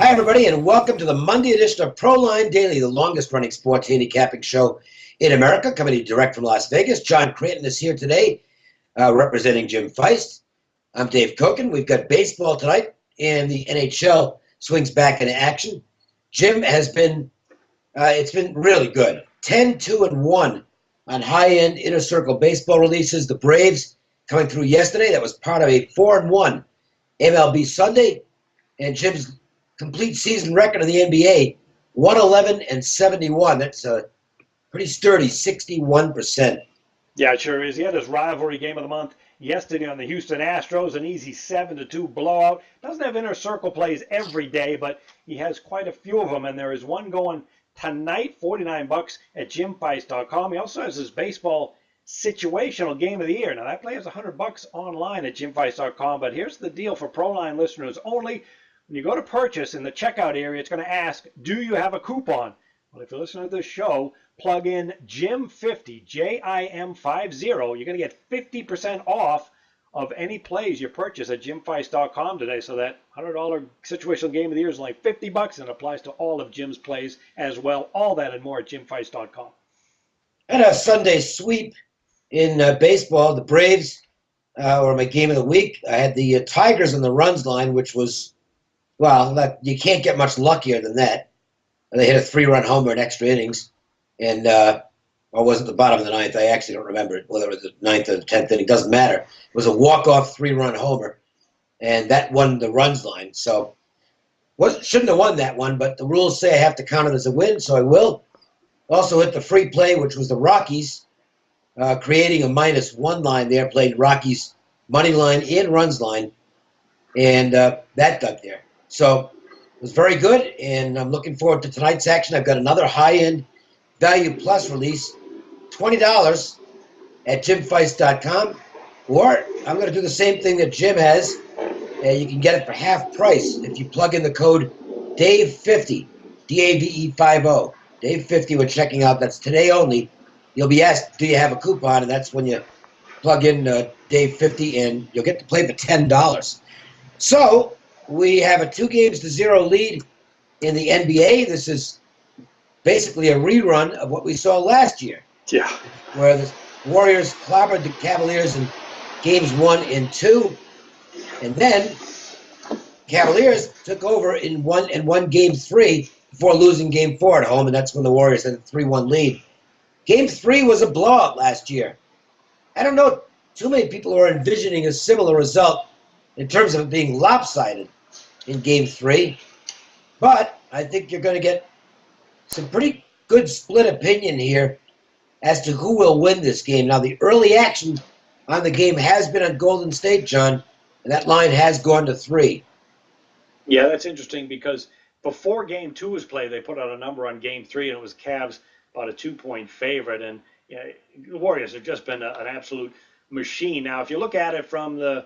Hi, everybody, and welcome to the Monday edition of Proline Daily, the longest-running sports handicapping show in America, coming to you direct from Las Vegas. John Cranton is here today, representing Jim Feist. I'm Dave Cokin. We've got baseball tonight, and the NHL swings back into action. Jim has been, it's been really good. 10-2-1 on high-end inner circle baseball releases. The Braves coming through yesterday. That was part of a 4-1 MLB Sunday, and Jim's complete season record of the NBA, 111-71. That's a pretty sturdy 61%. Yeah, it sure is. He had his rivalry game of the month yesterday on the Houston Astros, an easy 7-2 blowout. Doesn't have inner circle plays every day, but he has quite a few of them, and there is one going tonight, $49 at jimfeist.com. He also has his baseball situational game of the year. Now, that play is $100 online at jimfeist.com, but here's the deal for Proline listeners only. When you go to purchase in the checkout area, it's going to ask, do you have a coupon? Well, if you're listening to this show, plug in JIM50, J-I-M-50. You're going to get 50% off of any plays you purchase at jimfeist.com today. So that $100 situational game of the year is like $50, and it applies to all of Jim's plays as well. All that and more at jimfeist.com. And a Sunday sweep in baseball. The Braves were my game of the week. I had the Tigers on the runs line, which was, well, you can't get much luckier than that. They hit a 3-run homer in extra innings, and or was it the bottom of the ninth? I actually don't remember whether it was the ninth or the 10th inning. Doesn't matter. It was a walk-off 3-run homer, and that won the runs line. So shouldn't have won that one, but the rules say I have to count it as a win, so I will. Also hit the free play, which was the Rockies, creating a -1 line there, played Rockies money line and runs line, and that got there. So it was very good, and I'm looking forward to tonight's action. I've got another high-end Value Plus release, $20 at jimfeist.com, or I'm going to do the same thing that Jim has, and you can get it for half price if you plug in the code DAVE50, D-A-V-E-50, DAVE50 when checking out. That's today only. You'll be asked, do you have a coupon, and that's when you plug in DAVE50, and you'll get to play for $10. So we have a 2-0 lead in the NBA. This is basically a rerun of what we saw last year. Yeah. Where the Warriors clobbered the Cavaliers in games 1 and 2. And then Cavaliers took over and won game 3 before losing game 4 at home, and that's when the Warriors had a 3-1 lead. Game 3 was a blowout last year. I don't know too many people who are envisioning a similar result in terms of it being lopsided in game 3. But I think you're going to get some pretty good split opinion here as to who will win this game. Now, the early action on the game has been on Golden State, John, and that line has gone to 3. Yeah, that's interesting because before game 2 was played, they put out a number on game 3, and it was Cavs about a 2-point favorite. And the Warriors have just been an absolute machine. Now, if you look at it from a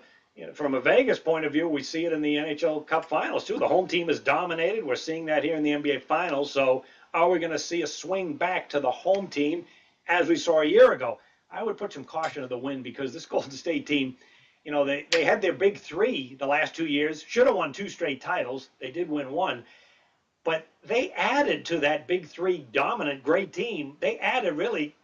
Vegas point of view, we see it in the NHL Cup Finals, too. The home team is dominated. We're seeing that here in the NBA Finals. So are we going to see a swing back to the home team as we saw a year ago? I would put some caution to the wind because this Golden State team, they had their big 3 the last 2 years, should have won 2 straight titles. They did win 1. But they added to that big 3 dominant, great team. They added really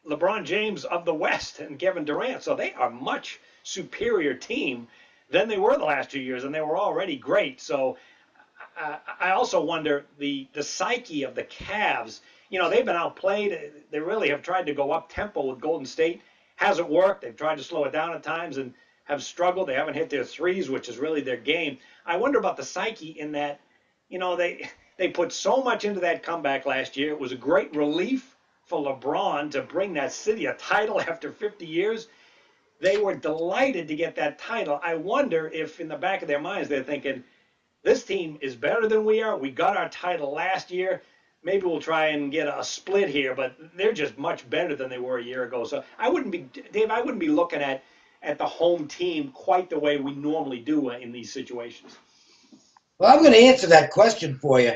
LeBron James of the West and Kevin Durant. So they are much superior team than they were the last 2 years, and they were already great. So I also wonder the psyche of the Cavs. They've been outplayed. They really have tried to go up tempo with Golden State. Hasn't worked. They've tried to slow it down at times and have struggled. They haven't hit their threes, which is really their game. I wonder about the psyche in that, they put so much into that comeback last year. It was a great relief for LeBron to bring that city a title after 50 years. They were delighted to get that title. I wonder if in the back of their minds they're thinking, this team is better than we are. We got our title last year. Maybe we'll try and get a split here, but they're just much better than they were a year ago. So I wouldn't be looking at the home team quite the way we normally do in these situations. Well, I'm going to answer that question for you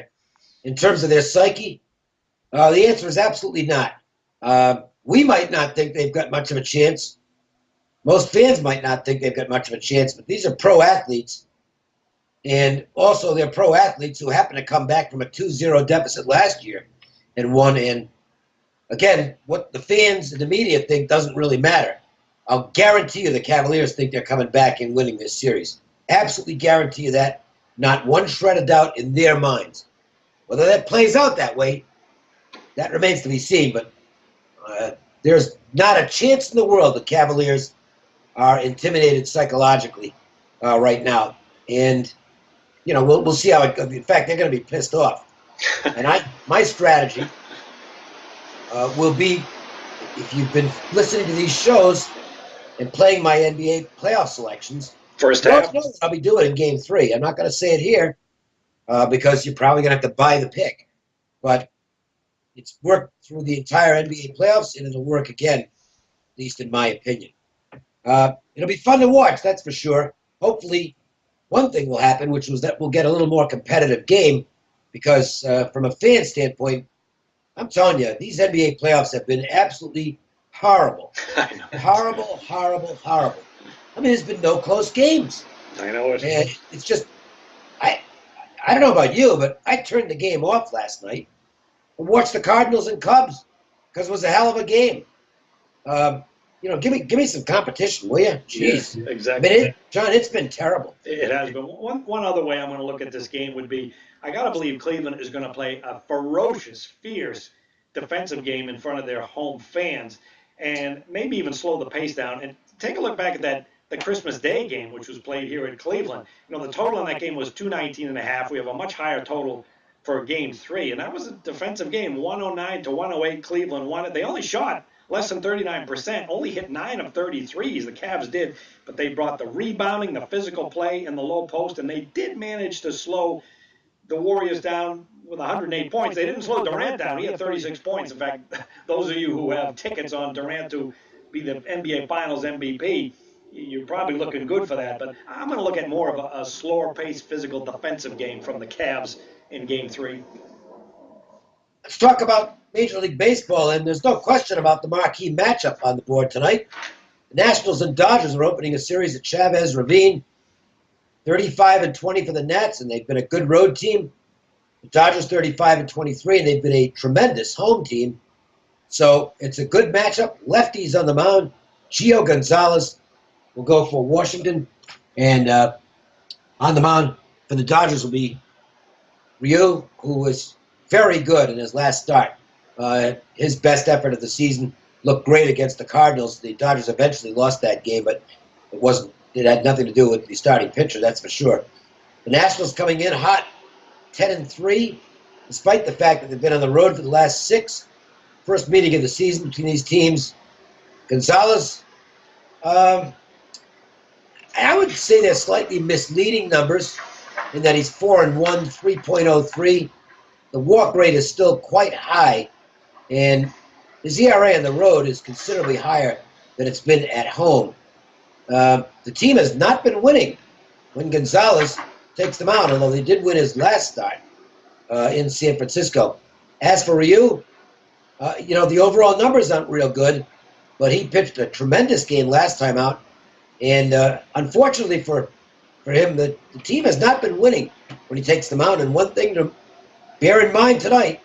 in terms of their psyche. The answer is absolutely not. We might not think they've got much of a chance. Most fans might not think they've got much of a chance, but these are pro athletes. And also they're pro athletes who happen to come back from a 2-0 deficit last year and won. And again, what the fans and the media think doesn't really matter. I'll guarantee you the Cavaliers think they're coming back and winning this series. Absolutely guarantee you that. Not one shred of doubt in their minds. Whether that plays out that way, that remains to be seen. But there's not a chance in the world the Cavaliers are intimidated psychologically right now. And, you know, we'll see how it goes. In fact, they're going to be pissed off. And my strategy will be, if you've been listening to these shows and playing my NBA playoff selections, first half, I'll be doing it in Game 3. I'm not going to say it here because you're probably going to have to buy the pick. But it's worked through the entire NBA playoffs, and it'll work again, at least in my opinion. It'll be fun to watch, that's for sure. Hopefully, one thing will happen, which was that we'll get a little more competitive game because from a fan standpoint, I'm telling you, these NBA playoffs have been absolutely horrible. I know. Horrible, horrible, horrible. I mean, there's been no close games. I know it. And it's just, I don't know about you, but I turned the game off last night and watched the Cardinals and Cubs because it was a hell of a game. You know, give me some competition, will you? Jeez. Yeah, exactly. I mean, John, it's been terrible. It has been. One other way I'm going to look at this game would be, I got to believe Cleveland is going to play a ferocious, fierce defensive game in front of their home fans and maybe even slow the pace down. And take a look back at the Christmas Day game, which was played here in Cleveland. You know, the total in that game was 219.5. We have a much higher total for Game 3, and that was a defensive game, 109-108. Cleveland won it. They only shot less than 39%, only hit 9 of 33s, the Cavs did, but they brought the rebounding, the physical play in the low post, and they did manage to slow the Warriors down with 108 points. They didn't slow Durant down. He had 36 points. In fact, those of you who have tickets on Durant to be the NBA Finals MVP, you're probably looking good for that. But I'm going to look at more of a slower-paced, physical, defensive game from the Cavs in Game 3. Let's talk about Major League Baseball, and there's no question about the marquee matchup on the board tonight. The Nationals and Dodgers are opening a series at Chavez Ravine. 35-20 for the Nats, and they've been a good road team. The Dodgers 35-23, and they've been a tremendous home team. So it's a good matchup. Lefties on the mound. Gio Gonzalez will go for Washington, and on the mound for the Dodgers will be Ryu, who was very good in his last start. His best effort of the season, looked great against the Cardinals. The Dodgers eventually lost that game, but it had nothing to do with the starting pitcher, that's for sure. The Nationals coming in hot, 10-3, despite the fact that they've been on the road for the last 6. First meeting of the season between these teams. Gonzalez, I would say they're slightly misleading numbers in that he's 4-1, 3.03. The walk rate is still quite high, and his ERA on the road is considerably higher than it's been at home. The team has not been winning when Gonzalez takes them out, although they did win his last start in San Francisco. As for Ryu, you know, the overall numbers aren't real good, but he pitched a tremendous game last time out, and unfortunately for him, the team has not been winning when he takes them out. And one thing to bear in mind tonight,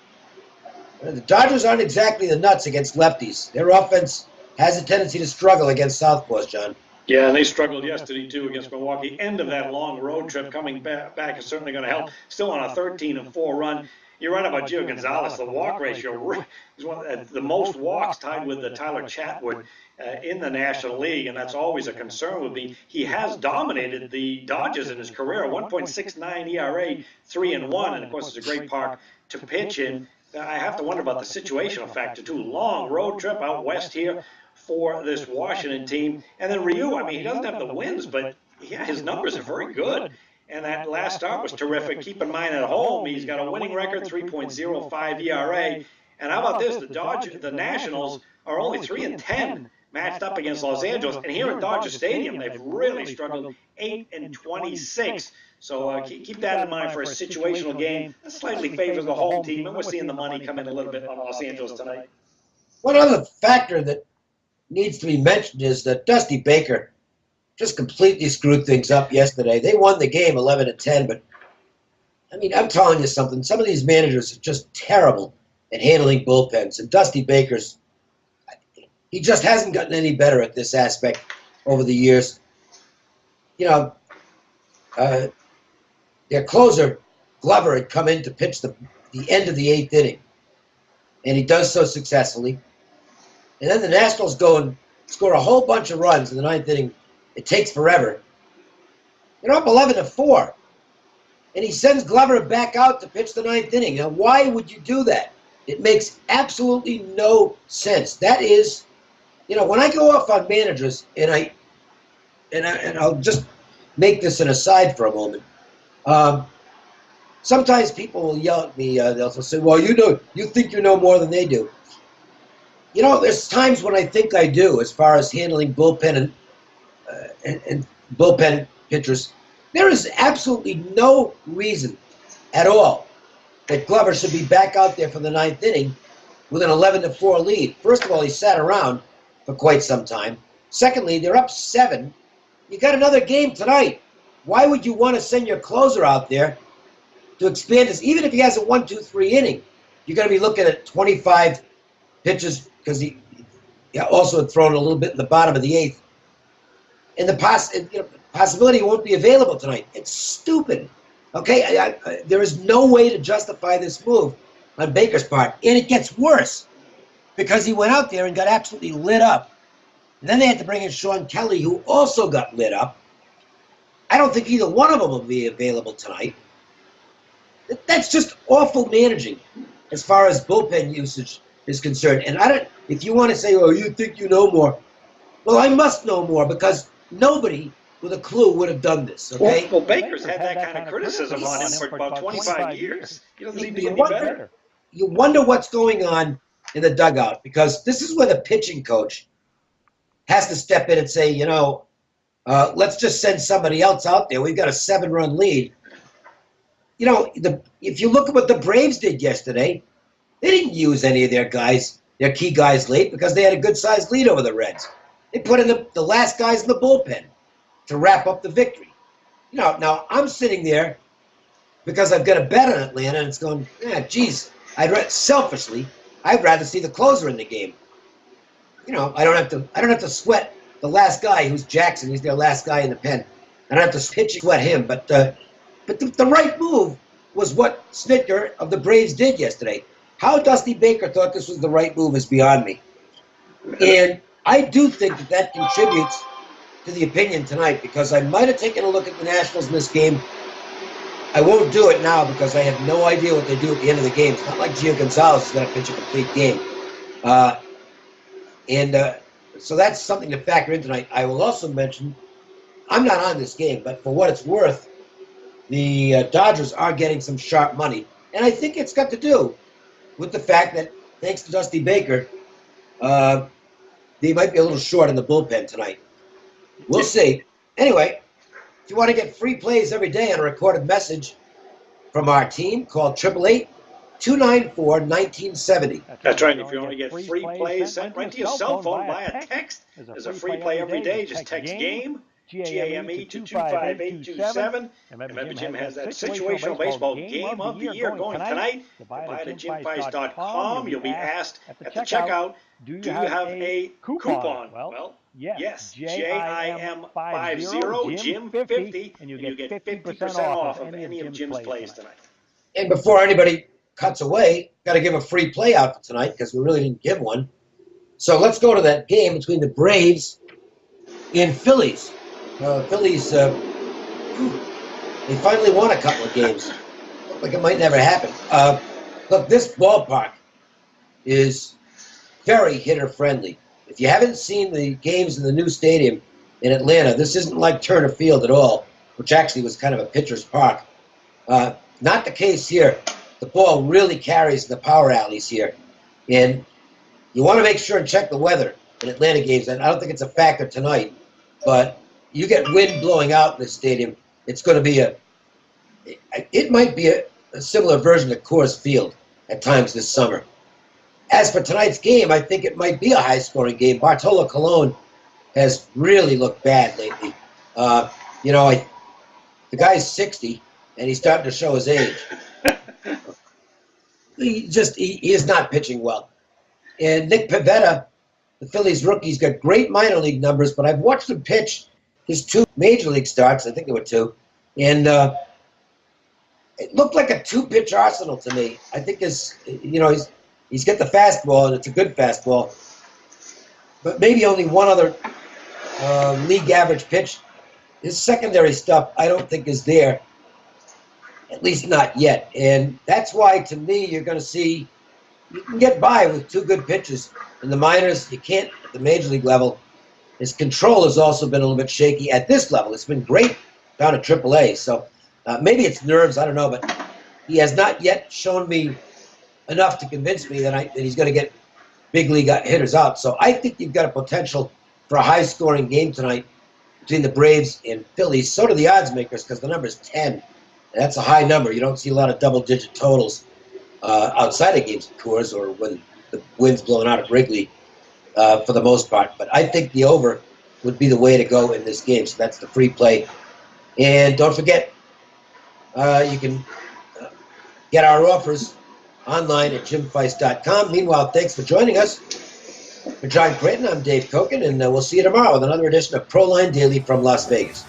the Dodgers aren't exactly the nuts against lefties. Their offense has a tendency to struggle against southpaws, John. Yeah, and they struggled yesterday, too, against Milwaukee. End of that long road trip coming back is certainly going to help. Still on a 13-4 run. You're right about Gio Gonzalez. The walk ratio is the most walks, tied with the Tyler Chatwood in the National League, and that's always a concern with me. He has dominated the Dodgers in his career, 1.69 ERA, 3-1, and of course it's a great park to pitch in. I have to wonder about the situational factor, too. Long road trip out west here for this Washington team. And then Ryu, I mean, he doesn't have the wins, but yeah, his numbers are very good. And that last start was terrific. Keep in mind, at home, he's got a winning record, 3.05 ERA. And how about this? The Nationals are only 3-10 matched up against Los Angeles. And here at Dodger Stadium, they've really struggled, 8-26. So keep that in mind for a situational game. That slightly favors the home team, and we're seeing the money come in a little bit on Los Angeles tonight. One other factor that needs to be mentioned is that Dusty Baker just completely screwed things up yesterday. They won the game 11-10, but I mean, I'm telling you something. Some of these managers are just terrible at handling bullpens. And Dusty Baker's, he just hasn't gotten any better at this aspect over the years. You know, their closer, Glover, had come in to pitch the end of the 8th inning, and he does so successfully. And then the Nationals go and score a whole bunch of runs in the 9th inning. It takes forever. They're up 11-4. And he sends Glover back out to pitch the 9th inning. Now, why would you do that? It makes absolutely no sense. That is, you know, when I go off on managers, and I'll just make this an aside for a moment. Sometimes people will yell at me. They'll say, "Well, you think you know more than they do." You know, there's times when I think I do, as far as handling bullpen and bullpen pitchers. There is absolutely no reason at all that Glover should be back out there for the 9th inning with an 11-4 lead. First of all, he sat around for quite some time. Secondly, they're up 7. You got another game tonight. Why would you want to send your closer out there to expand this? Even if he has a 1-2-3 inning, you're going to be looking at 25 pitches, because he also had thrown a little bit in the bottom of the 8th. And the possibility he won't be available tonight. It's stupid. Okay, there is no way to justify this move on Baker's part. And it gets worse because he went out there and got absolutely lit up. And then they had to bring in Sean Kelly, who also got lit up. I don't think either one of them will be available tonight. That's just awful managing as far as bullpen usage is concerned. And if you want to say, "Oh, you think you know more," well, I must know more, because nobody with a clue would have done this. Okay. Well, Baker's had that kind of criticism on him for about 25 years. He doesn't need to be any better. You wonder what's going on in the dugout, because this is where the pitching coach has to step in and say, you know, let's just send somebody else out there. We've got a 7-run lead. You know, if you look at what the Braves did yesterday, they didn't use any of their key guys late, because they had a good-sized lead over the Reds. They put in the last guys in the bullpen to wrap up the victory. You know, now I'm sitting there because I've got a bet on Atlanta, and it's going, geez, selfishly, I'd rather see the closer in the game. You know, I don't have to sweat the last guy, who's Jackson. He's their last guy in the pen. I don't have to pitch and sweat him. But the right move was what Snitker of the Braves did yesterday. How Dusty Baker thought this was the right move is beyond me. And I do think that contributes to the opinion tonight, because I might have taken a look at the Nationals in this game. I won't do it now because I have no idea what they do at the end of the game. It's not like Gio Gonzalez is going to pitch a complete game. So that's something to factor in tonight. I will also mention, I'm not on this game, but for what it's worth, the Dodgers are getting some sharp money. And I think it's got to do with the fact that, thanks to Dusty Baker, they might be a little short in the bullpen tonight. We'll see. Anyway, if you want to get free plays every day on a recorded message from our team, call 888-294-1970. That's right. If you want to get free plays sent right to your cell phone via text, there's a free play every day. Just text GAME, GAME, to 25827. Remember, Jim has that situational baseball game of the year going tonight. Buy it at JimFeist.com. You'll be asked at the checkout, do you have a coupon? Well, yes, JIM50, Jim50, and you get 50% off of any of Jim's plays tonight. And before anybody cuts away, got to give a free play out for tonight, because we really didn't give one. So let's go to that game between the Braves and Phillies. Phillies, they finally won a couple of games. Looked like it might never happen. Look, this ballpark is very hitter-friendly. If you haven't seen the games in the new stadium in Atlanta, this isn't like Turner Field at all, which actually was kind of a pitcher's park. Not the case here. The ball really carries the power alleys here. And you want to make sure and check the weather in Atlanta games. And I don't think it's a factor tonight, but you get wind blowing out in this stadium, it's going to be it might be a similar version of Coors Field at times this summer. As for tonight's game, I think it might be a high-scoring game. Bartolo Colon has really looked bad lately. You know, the guy's 60, and he's starting to show his age. He is not pitching well. And Nick Pivetta, the Phillies rookie's got great minor league numbers, but I've watched him pitch his 2 major league starts. I think there were 2. And it looked like a 2-pitch arsenal to me. I think he's got the fastball, and it's a good fastball. But maybe only one other league average pitch. His secondary stuff, I don't think, is there, at least not yet. And that's why, to me, you're going to see you can get by with 2 good pitches. In the minors, you can't at the major league level. His control has also been a little bit shaky at this level. It's been great down at AAA. So maybe it's nerves, I don't know. But he has not yet shown me enough to convince me that he's going to get big league hitters out. So I think you've got a potential for a high-scoring game tonight between the Braves and Phillies. So do the odds makers, because the number is 10. And that's a high number. You don't see a lot of double-digit totals outside of games, of course, or when the wind's blowing out at Wrigley for the most part. But I think the over would be the way to go in this game. So that's the free play. And don't forget, you can get our offers online at jimfeist.com. Meanwhile, thanks for joining us. For John Creighton, I'm Dave Cokin, and we'll see you tomorrow with another edition of Proline Daily from Las Vegas.